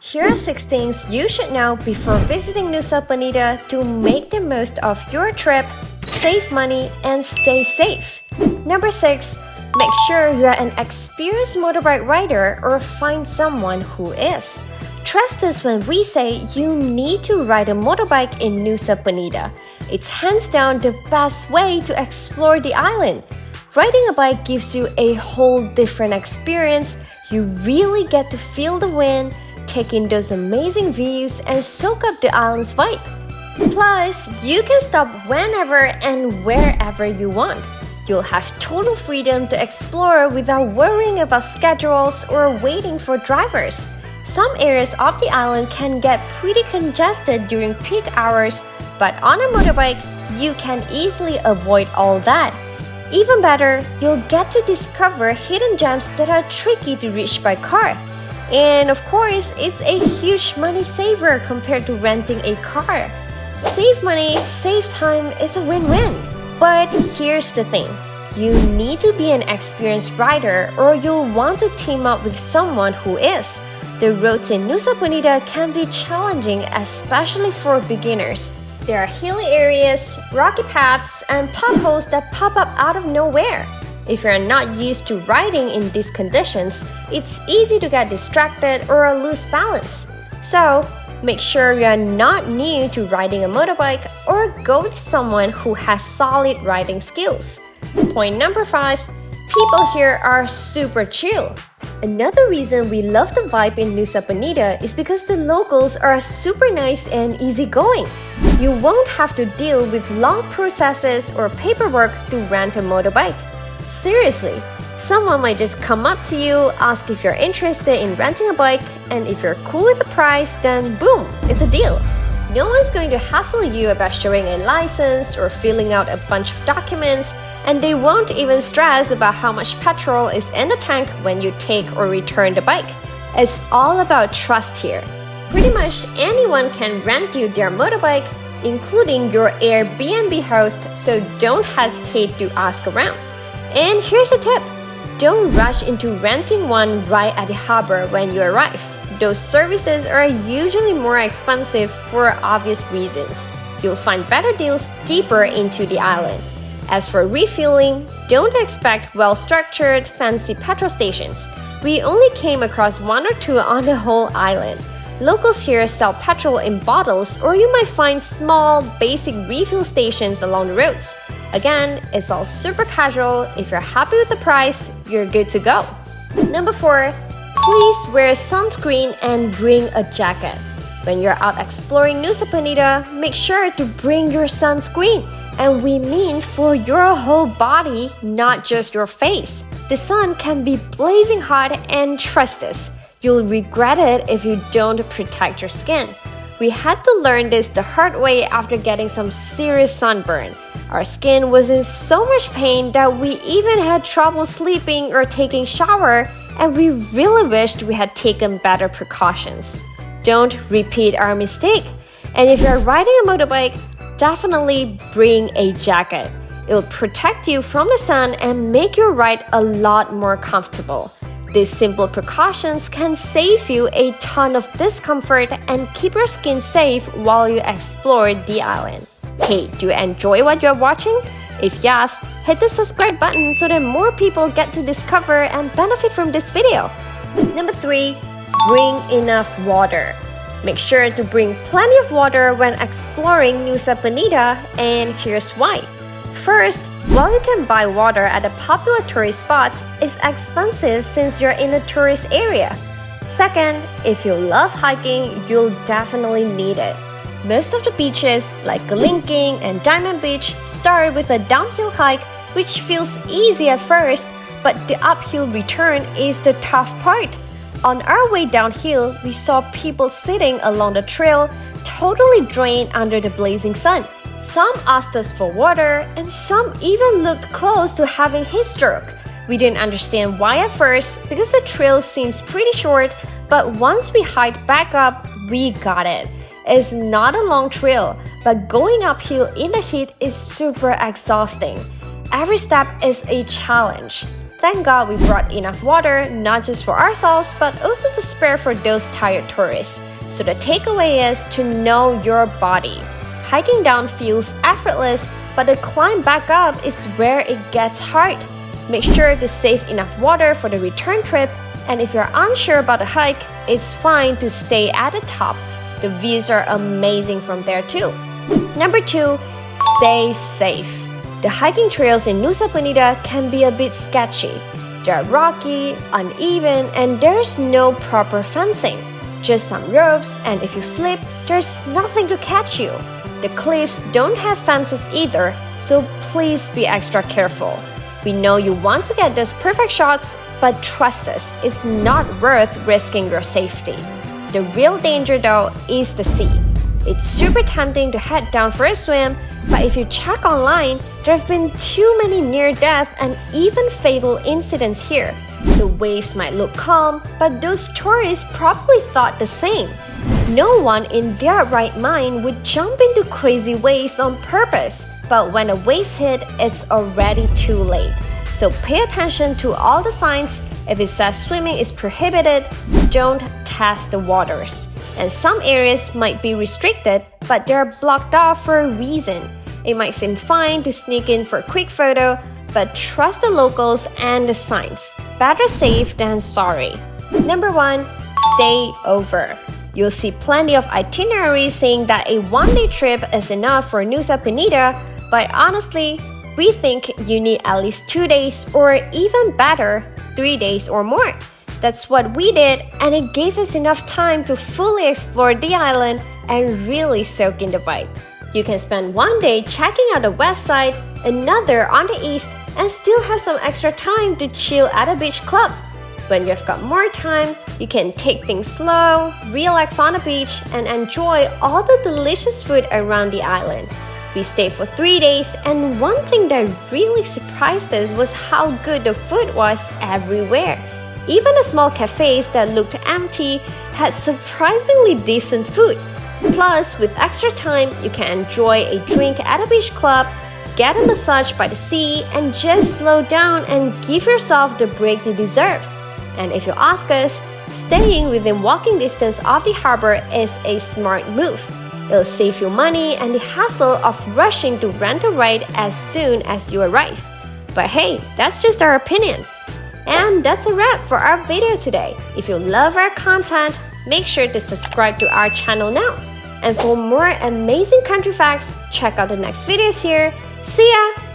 Here are 6 things you should know before visiting Nusa Penida to make the most of your trip, save money, and stay safe. Number 6. Make sure you are an experienced motorbike rider or find someone who is. Trust us when we say you need to ride a motorbike in Nusa Penida. It's hands down the best way to explore the island. Riding a bike gives you a whole different experience. You really get to feel the wind, take in those amazing views, and soak up the island's vibe. Plus, you can stop whenever and wherever you want. You'll have total freedom to explore without worrying about schedules or waiting for drivers. Some areas of the island can get pretty congested during peak hours, but on a motorbike, you can easily avoid all that. Even better, you'll get to discover hidden gems that are tricky to reach by car. And of course, it's a huge money saver compared to renting a car. Save money, save time, it's a win-win. But here's the thing, you need to be an experienced rider or you'll want to team up with someone who is. The roads in Nusa Penida can be challenging, especially for beginners. There are hilly areas, rocky paths, and potholes that pop up out of nowhere. If you're not used to riding in these conditions, it's easy to get distracted or lose balance. So, make sure you're not new to riding a motorbike or go with someone who has solid riding skills. Point number 5. People here are super chill. Another reason we love the vibe in Nusa Penida is because the locals are super nice and easygoing. You won't have to deal with long processes or paperwork to rent a motorbike. Seriously, someone might just come up to you, ask if you're interested in renting a bike, and if you're cool with the price, then boom, it's a deal. No one's going to hassle you about showing a license or filling out a bunch of documents, and they won't even stress about how much petrol is in the tank when you take or return the bike. It's all about trust here. Pretty much anyone can rent you their motorbike, including your Airbnb host, so don't hesitate to ask around. And here's a tip, don't rush into renting one right at the harbor when you arrive. Those services are usually more expensive for obvious reasons. You'll find better deals deeper into the island. As for refueling, don't expect well-structured, fancy petrol stations. We only came across 1 or 2 on the whole island. Locals here sell petrol in bottles, or you might find small, basic refuel stations along the roads. Again, it's all super casual. If you're happy with the price, you're good to go. Number 4. Please wear sunscreen and bring a jacket. When you're out exploring Nusa Penida, make sure to bring your sunscreen. And we mean for your whole body, not just your face. The sun can be blazing hot, and trust us, you'll regret it if you don't protect your skin. We had to learn this the hard way after getting some serious sunburn. Our skin was in so much pain that we even had trouble sleeping or taking shower, and we really wished we had taken better precautions. Don't repeat our mistake. And if you're riding a motorbike, definitely bring a jacket. It'll protect you from the sun and make your ride a lot more comfortable. These simple precautions can save you a ton of discomfort and keep your skin safe while you explore the island. Hey, do you enjoy what you're watching? If yes, hit the subscribe button so that more people get to discover and benefit from this video. Number 3, bring enough water. Make sure to bring plenty of water when exploring Nusa Penida, and here's why. First, while you can buy water at the popular tourist spots, it's expensive since you're in a tourist area. Second, if you love hiking, you'll definitely need it. Most of the beaches, like Kelingking and Diamond Beach, start with a downhill hike, which feels easy at first, but the uphill return is the tough part. On our way downhill, we saw people sitting along the trail, totally drained under the blazing sun. Some asked us for water, and some even looked close to having heat stroke. We didn't understand why at first, because the trail seems pretty short, but once we hiked back up, we got it. It's not a long trail, but going uphill in the heat is super exhausting. Every step is a challenge. Thank God we brought enough water, not just for ourselves, but also to spare for those tired tourists. So the takeaway is to know your body. Hiking down feels effortless, but the climb back up is where it gets hard. Make sure to save enough water for the return trip, and if you're unsure about the hike, it's fine to stay at the top. The views are amazing from there too. Number 2, stay safe. The hiking trails in Nusa Penida can be a bit sketchy. They're rocky, uneven, and there's no proper fencing. Just some ropes, and if you slip, there's nothing to catch you. The cliffs don't have fences either, so please be extra careful. We know you want to get those perfect shots, but trust us, it's not worth risking your safety. The real danger though is the sea. It's super tempting to head down for a swim, but if you check online, there have been too many near-death and even fatal incidents here. The waves might look calm, but those tourists probably thought the same. No one in their right mind would jump into crazy waves on purpose, but when the waves hit, it's already too late. So pay attention to all the signs. If it says swimming is prohibited, don't test the waters. And some areas might be restricted, but they're blocked off for a reason. It might seem fine to sneak in for a quick photo, but trust the locals and the signs. Better safe than sorry. Number 1, stay over. You'll see plenty of itineraries saying that a one-day trip is enough for Nusa Penida, but honestly, we think you need at least 2 days or even better, 3 days or more. That's what we did, and it gave us enough time to fully explore the island and really soak in the vibe. You can spend 1 day checking out the west side, another on the east, and still have some extra time to chill at a beach club. When you've got more time, you can take things slow, relax on the beach, and enjoy all the delicious food around the island. We stayed for 3 days, and one thing that really surprised us was how good the food was everywhere. Even the small cafes that looked empty had surprisingly decent food. Plus, with extra time, you can enjoy a drink at a beach club, get a massage by the sea, and just slow down and give yourself the break you deserve. And if you ask us, staying within walking distance of the harbor is a smart move. It'll save you money and the hassle of rushing to rent a ride as soon as you arrive. But hey, that's just our opinion. And that's a wrap for our video today. If you love our content, make sure to subscribe to our channel now. And for more amazing country facts, check out the next videos here. See ya!